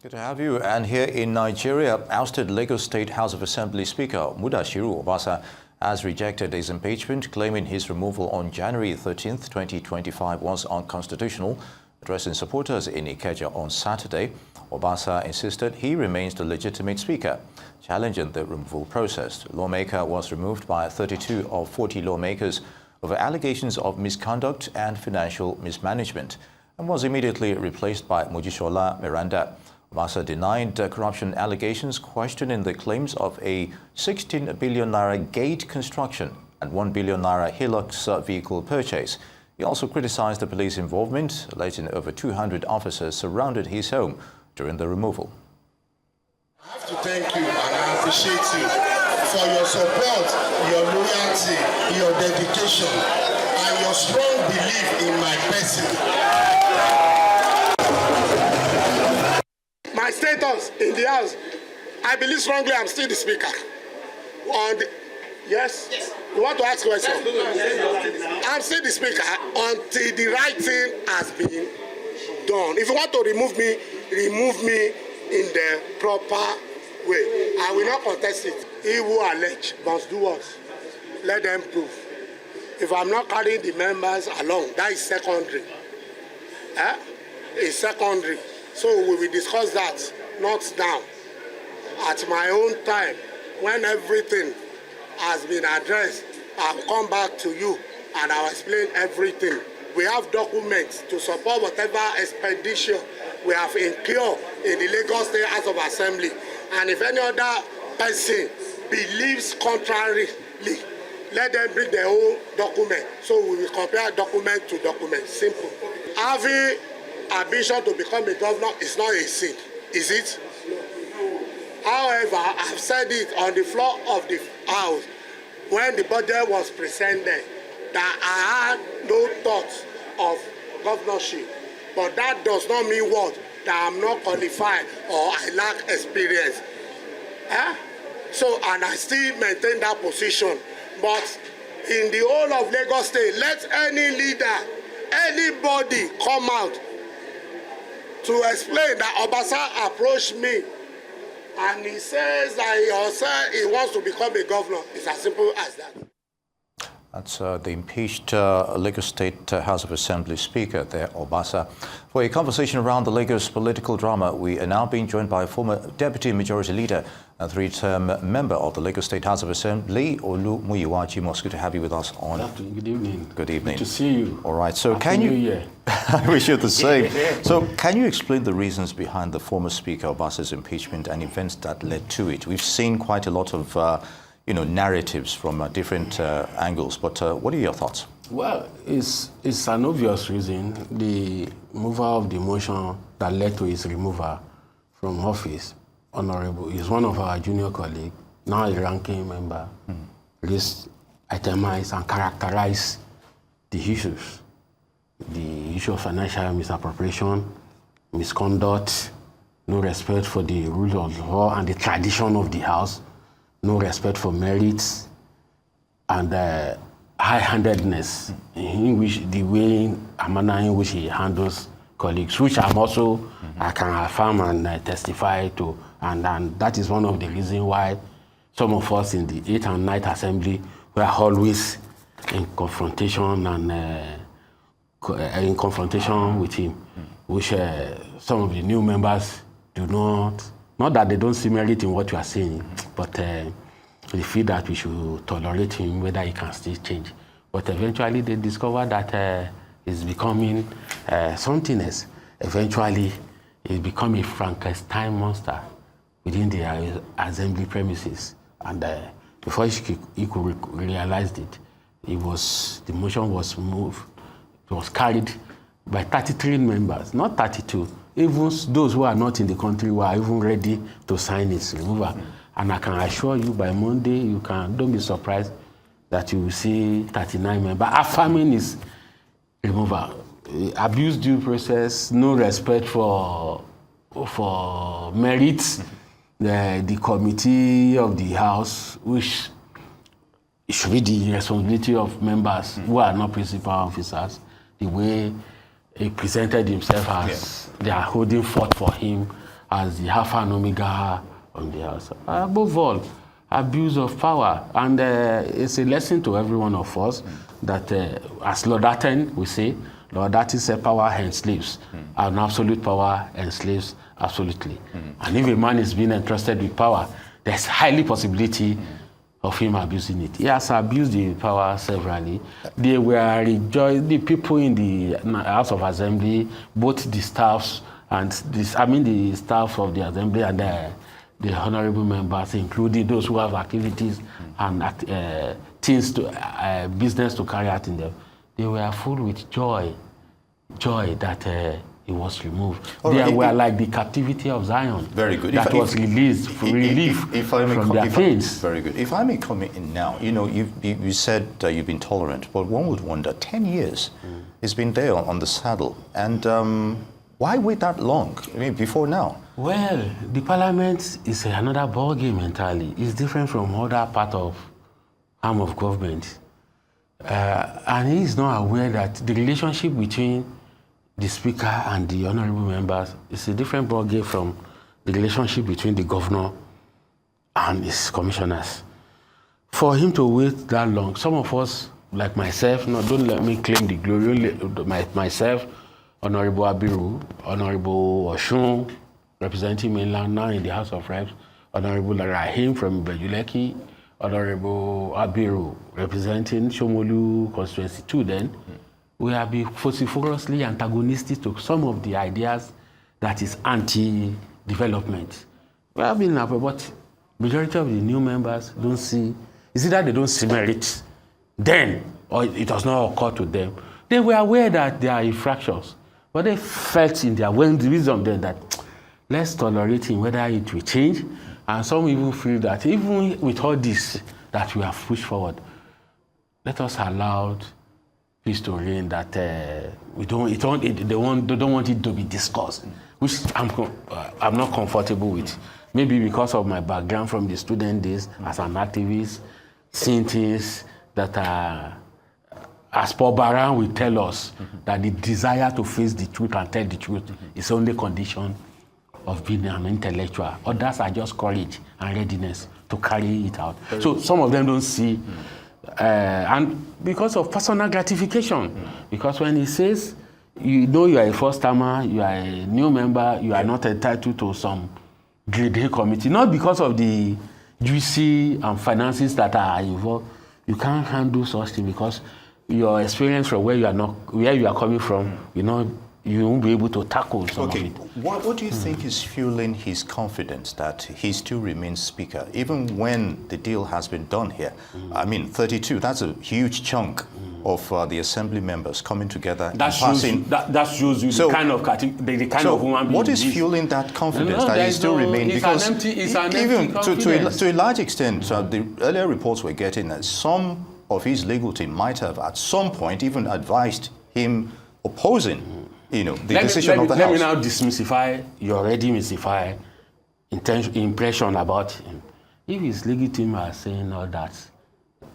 Good to have you. And here in Nigeria, ousted Lagos State House of Assembly Speaker Mudashiru Obasa has rejected his impeachment, claiming his removal on January 13, 2025 was unconstitutional. Addressing supporters in Ikeja on Saturday, Obasa insisted he remains the legitimate speaker, challenging the removal process. The lawmaker was removed by 32 of 40 lawmakers over allegations of misconduct and financial mismanagement, and was immediately replaced by Mojisola Miranda. Obasa denied corruption allegations, questioning the claims of a 16 billion naira gate construction and 1 billion naira Hilux vehicle purchase. He also criticized the police involvement, alleging over 200 officers surrounded his home during the removal. I have to thank you and I appreciate you for your support, your loyalty, your dedication, and your strong belief in my person. My status in the House, I believe strongly I'm still the Speaker. Yes? You want to ask a question? I'm still the Speaker until the right thing has been done. If you want to remove me in the proper way. I will not contest it. He who allege must do what? Let them prove. If I'm not carrying the members along, that is secondary. It's secondary. So we will discuss that, not now. At my own time, when everything has been addressed, I'll come back to you and I'll explain everything. We have documents to support whatever expedition we have incurred in the Lagos State House of Assembly. And if any other person believes contrarily, let them bring their own document. So we will compare document to document. Simple. Having ambition to become a governor is not a sin, is it? However, I've said it on the floor of the House when the budget was presented that I had no thought of governorship. But that does not mean what? That I'm not qualified or I lack experience. So, and I still maintain that position. But in the whole of Lagos State, let any leader, anybody come out to explain that Obasa approached me and he says that he wants to become a governor. It's as simple as that. That's the impeached Lagos State House of Assembly Speaker there, Obasa. For a conversation around the Lagos political drama, we are now being joined by former Deputy Majority Leader and three-term member of the Lagos State House of Assembly, Olumuyiwa Jimoh. It's good to have you with us on. Good evening. Good evening. Good to see you. All right. So Happy New Year. I wish you the same. So can you explain the reasons behind the former Speaker Obasa's impeachment and events that led to it? We've seen quite a lot of narratives from different angles, but what are your thoughts? Well, it's an obvious reason. The removal of the motion that led to his removal from office, Honorable, is one of our junior colleagues, now a ranking member, list itemize and characterize the issues. The issue of financial misappropriation, misconduct, no respect for the rules of law and the tradition of the House, no respect for merits, and high-handedness in which the way and manner in which he handles colleagues, which I'm also I can affirm and testify to, and that is one of the reasons why some of us in the 8th and 9th Assembly were always in confrontation and with him, which some of the new members do not that they don't see merit in what you are saying, but they feel that we should tolerate him, whether he can still change. But eventually they discover that he's becoming something else. Eventually, he's become a Frankenstein monster within the assembly premises. And before he could realize it, the motion was moved, it was carried by 33 members, not 32. Even those who are not in the country were even ready to sign its removal. And I can assure you, by Monday, don't be surprised that you will see 39 members affirming his removal. Abuse due process, no respect for merits. The committee of the House, which should be the responsibility of members who are not principal officers, the way he presented himself as they are holding forth for him as the Alpha and Omega of the house. Above all, abuse of power. And it's a lesson to every one of us that, as Lord Aten we say, Lord Aten said power enslaves, and absolute power enslaves absolutely. And if a man is being entrusted with power, there's highly possibility of him abusing it. He has abused the power severally. They were rejoiced, the people in the House of Assembly, both the staffs and the staff of the Assembly and the honorable members, including those who have activities and things to business to carry out in them. They were full with joy that it was removed. They were like the captivity of Zion. Very good. That was released for relief from their pains. Very good. If I may comment in now, you said you've been tolerant, but one would wonder, 10 years it's been there on the saddle, and why wait that long? I mean, before now? Well, the parliament is another ball game entirely. It's different from other part of arm of government. And he is not aware that the relationship between the speaker and the honorable members is a different ball game from the relationship between the governor and his commissioners. For him to wait that long, some of us, like myself, don't let me claim the glory, myself, Honorable Abiru, Honorable Oshun, representing mainland now in the House of Reps, Honorable Rahim from Bejuleki, Honorable Abiru, representing Shomolu constituency 2 then, we have been vociferously antagonistic to some of the ideas that is anti-development. We have been, but majority of the new members don't see, it's either they don't see merit then, or it does not occur to them. They were aware that there are infractions, but they felt in their wisdom then that let's tolerate him, whether it will change. And some even feel that even with all this that we have pushed forward, let us allow peace to reign, that they don't want it to be discussed, which I'm not comfortable with. Maybe because of my background from the student days as an activist, seeing things that are, as Paul Baran will tell us, that the desire to face the truth and tell the truth is only condition of being an intellectual. Others are just courage and readiness to carry it out. So some of them don't see, and because of personal gratification, because when he says, you are a first-timer, you are a new member, you are not entitled to some grade A committee, not because of the juicy and finances that are involved. You can't handle such thing because your experience from where you are coming from, you won't be able to tackle some of it. What do you think is fueling his confidence that he still remains speaker, even when the deal has been done here? I mean, 32, that's a huge chunk of the assembly members coming together and passing. That shows you the kind of human being. What is fueling that confidence that he still remains? Because even to a large extent, the earlier reports we're getting that some of his legal team might have at some point even advised him opposing the decision of the House. Let me now demystify your already mystified impression about him. If his legal team are saying all that,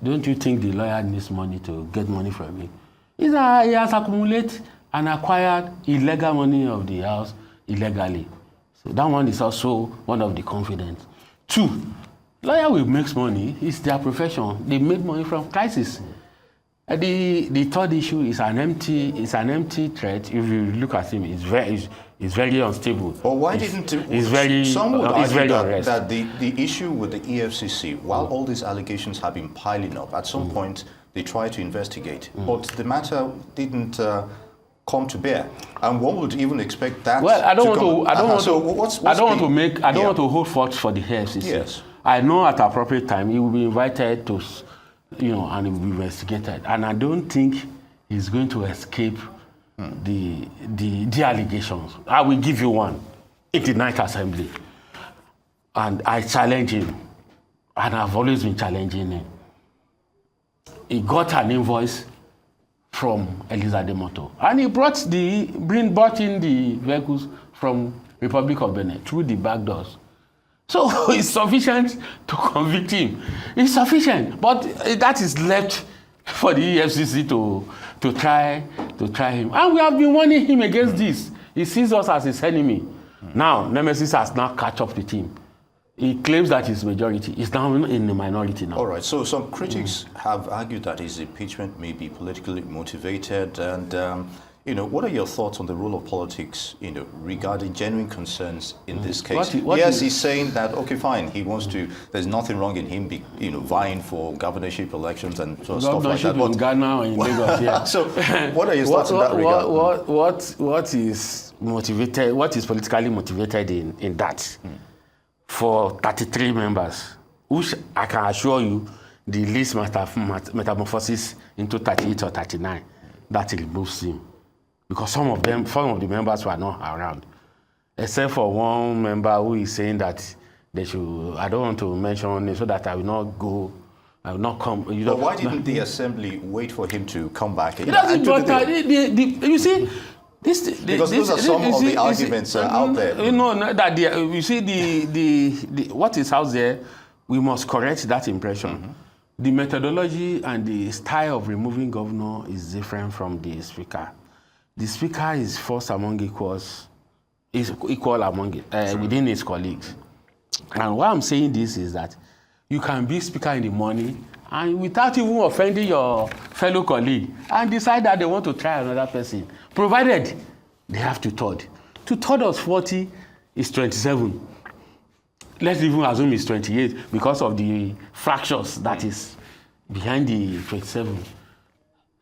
don't you think the lawyer needs money to get money from him? He has accumulated and acquired illegal money of the House illegally. So that one is also one of the confidence. 2, lawyer will make money. It's their profession. They make money from crisis. The third issue is an empty threat. If you look at him, it's very unstable. Well, why didn't some would argue that the issue with the EFCC, while all these allegations have been piling up, at some point they tried to investigate, but the matter didn't come to bear, and one would even expect that. Well, I don't want to hold forth for the EFCC. Yes. I know at appropriate time he will be invited to, and he will be investigated. And I don't think he's going to escape the allegations. I will give you one in the Ninth Assembly. And I challenge him. And I've always been challenging him. He got an invoice from Eliza Demoto. And he brought in the vehicles from Republic of Benin through the back doors. So it's sufficient to convict him. It's sufficient, but that is left for the EFCC to try him. And we have been warning him against this. He sees us as his enemy. Now, Nemesis has now catch up with him. He claims that he's majority. He's now in the minority now. All right. So some critics have argued that his impeachment may be politically motivated. And, what are your thoughts on the role of politics, regarding genuine concerns in this case? He's saying that, okay, fine, he wants to, there's nothing wrong in him, vying for governorship elections and stuff like that. In Ghana or in Lagos, yeah. So what are your thoughts in that regard? What is motivated, what is politically motivated in that? For 33 members, which I can assure you, the least metamorphosis into 38 or 39, that removes him. Because some of the members were not around. Except for one member who is saying that they should, I don't want to mention it so that I will not go, I will not come. But why didn't the assembly wait for him to come back? It doesn't matter. You see, because those are some of the arguments out there. You see, what is out there, we must correct that impression. The methodology and the style of removing governor is different from the speaker. The speaker is first among equals, is equal among within his colleagues. And why I'm saying this is that you can be speaker in the morning and without even offending your fellow colleague and decide that they want to try another person, provided they have 2/3. 2/3 of 40 is 27. Let's even assume it's 28 because of the fractures that is behind the 27.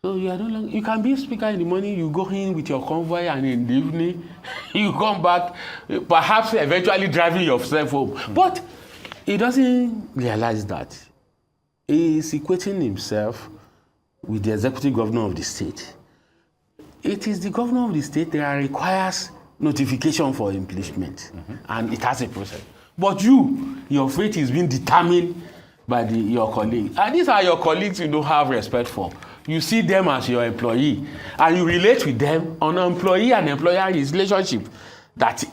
So you can be speaker in the morning, you go in with your convoy, and in the evening, you come back, perhaps eventually driving yourself home. But he doesn't realize that. He is equating himself with the executive governor of the state. It is the governor of the state that requires notification for impeachment, and it has a process. But your fate is being determined by your colleagues. And these are your colleagues you don't have respect for. You see them as your employee, and you relate with them on an employee and employer relationship. That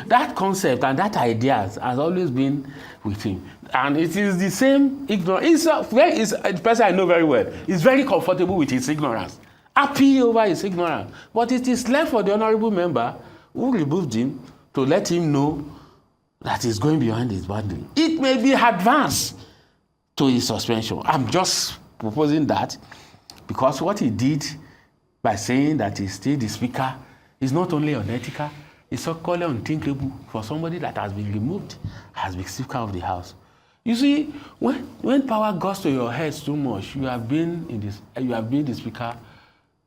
that concept and that idea has always been with him, and it is the same ignorance. It's a person I know very well. He's very comfortable with his ignorance, happy over his ignorance. But it is left for the honourable member who removed him to let him know that he's going behind his boundary. It may be advanced to his suspension. I'm just proposing that because what he did by saying that he's still the speaker is not only unethical, it's so-called unthinkable for somebody that has been removed as the speaker of the house. You see, when power goes to your head too much, you have been the speaker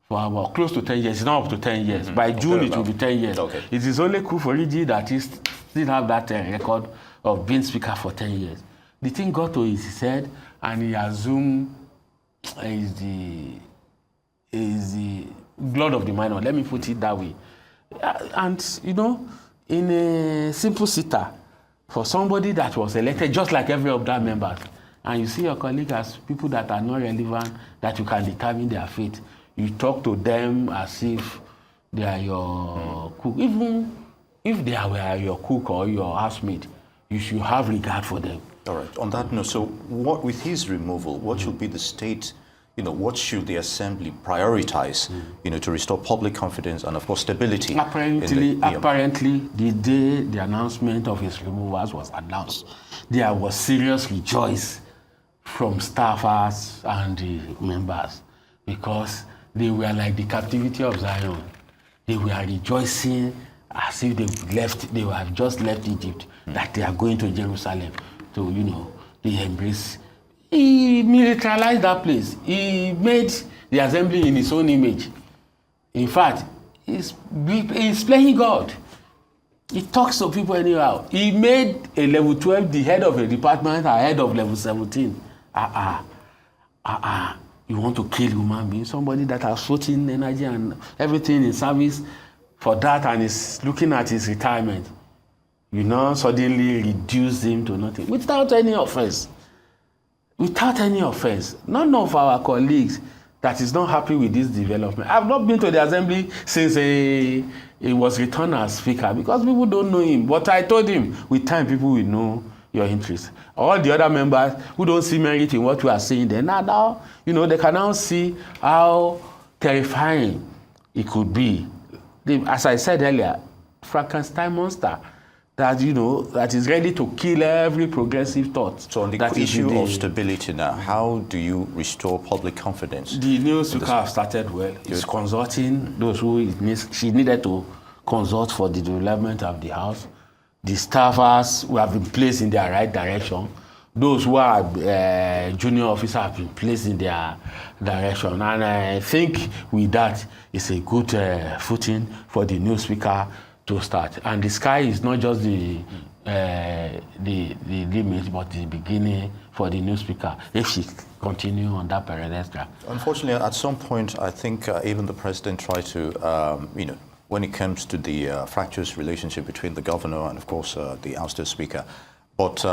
for about close to 10 years. It's now up to 10 years. By June, it will be 10 years. Okay. It is only Kuforiji that is still have that record of being speaker for 10 years. The thing got to his head, and he assumed is the blood of the minor. Let me put it that way. And in a simple sitter, for somebody that was elected just like every other member, and you see your colleagues as people that are not relevant, that you can determine their fate, you talk to them as if they are your cook. Even if they were your cook or your housemate, you should have regard for them. All right. On that note, so what with his removal, what should be the state, what should the assembly prioritize, to restore public confidence and, of course, stability? Apparently, the day the announcement of his removal was announced, there was serious rejoice from staffers and the members because they were like the captivity of Zion. They were rejoicing as if they have just left Egypt, that they are going to Jerusalem. So, they embrace. He militarized that place. He made the assembly in his own image. In fact, he's playing God. He talks to people anyhow. He made a level 12 the head of a department ahead of level 17. You want to kill human beings? Somebody that has floating energy and everything in service for that and is looking at his retirement. Suddenly reduce him to nothing without any offense. Without any offense. None of our colleagues that is not happy with this development. I've not been to the assembly since he was returned as speaker because people don't know him. But I told him, with time, people will know your interest. All the other members who don't see merit in what we are saying, they now, they can now see how terrifying it could be. As I said earlier, Frankenstein monster that, that is ready to kill every progressive thought. So on the issue of stability now, how do you restore public confidence? The new speaker have started well. It's consulting those who she needed to consult for the development of the house. The staffers who have been placed in their right direction. Those who are junior officers have been placed in their direction. And I think with that, it's a good footing for the new speaker to start. And the sky is not just the limit, but the beginning for the new speaker, if she continue on that pedestal. Unfortunately, at some point, I think even the president tried to, when it comes to the fractious relationship between the governor and, of course, the ousted speaker. But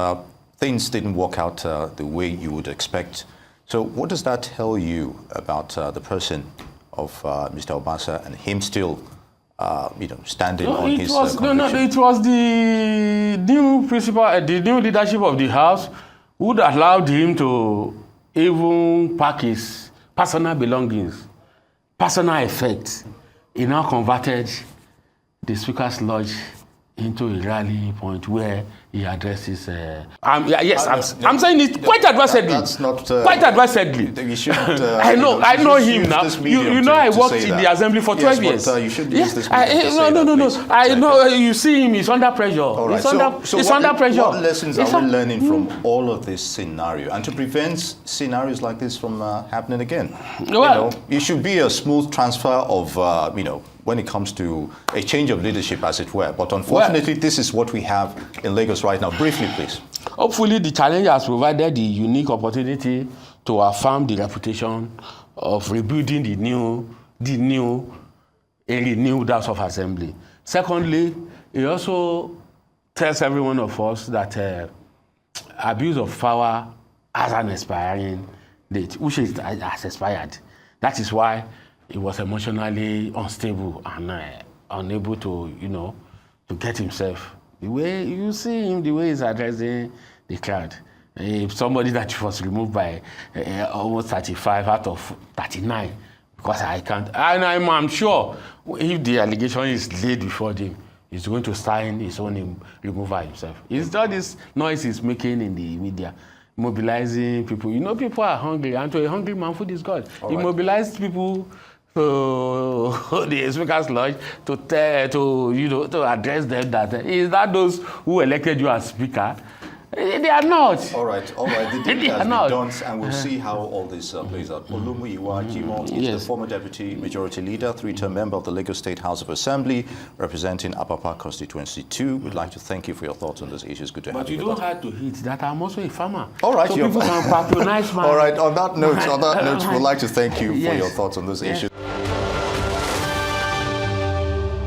things didn't work out the way you would expect. So what does that tell you about the person of Mr. Obasa and him still standing on his conviction? It was the new principal, the new leadership of the house would allowed him to even pack his personal belongings, personal effects. He now converted the Speaker's Lodge into a rallying point where he addresses. I'm saying it quite advisedly. That's not quite advisedly. You shouldn't. I know him now. You know, I worked in the assembly for 12 years. But you shouldn't use this medium No. I know. You see him. He's under pressure. All right. He's under pressure. What lessons are we learning from all of this scenario, and to prevent scenarios like this from happening again? Well, it should be a smooth transfer of when it comes to a change of leadership, as it were. But unfortunately, this is what we have in Lagos right now. Briefly, please. Hopefully, the challenge has provided the unique opportunity to affirm the reputation of rebuilding the renewed House of Assembly. Secondly, it also tells every one of us that abuse of power has an expiring date, which has expired. That is why he was emotionally unstable and unable to, to get himself. The way you see him, the way he's addressing the crowd. If somebody that was removed by almost 35 out of 39, because I can't. And I'm sure if the allegation is laid before him, he's going to sign his own removal himself. It's not this noise he's making in the media, mobilizing people. People are hungry, and to a hungry man, food is God. He mobilized people to the Speaker's Lodge to address them that is that those who elected you as Speaker. They are not. All right. The deal has been done, and we'll see how all this plays out. Olumiyiwa Jimoh is the former Deputy Majority Leader, 3-term member of the Lagos State House of Assembly, representing Apapa Constituency 2. We'd like to thank you for your thoughts on this issue. It's good to have you. But you don't have to hit that. I'm also a farmer. All right. So people can patronize my... All right. On that note, we'd like to thank you for your thoughts on this issue.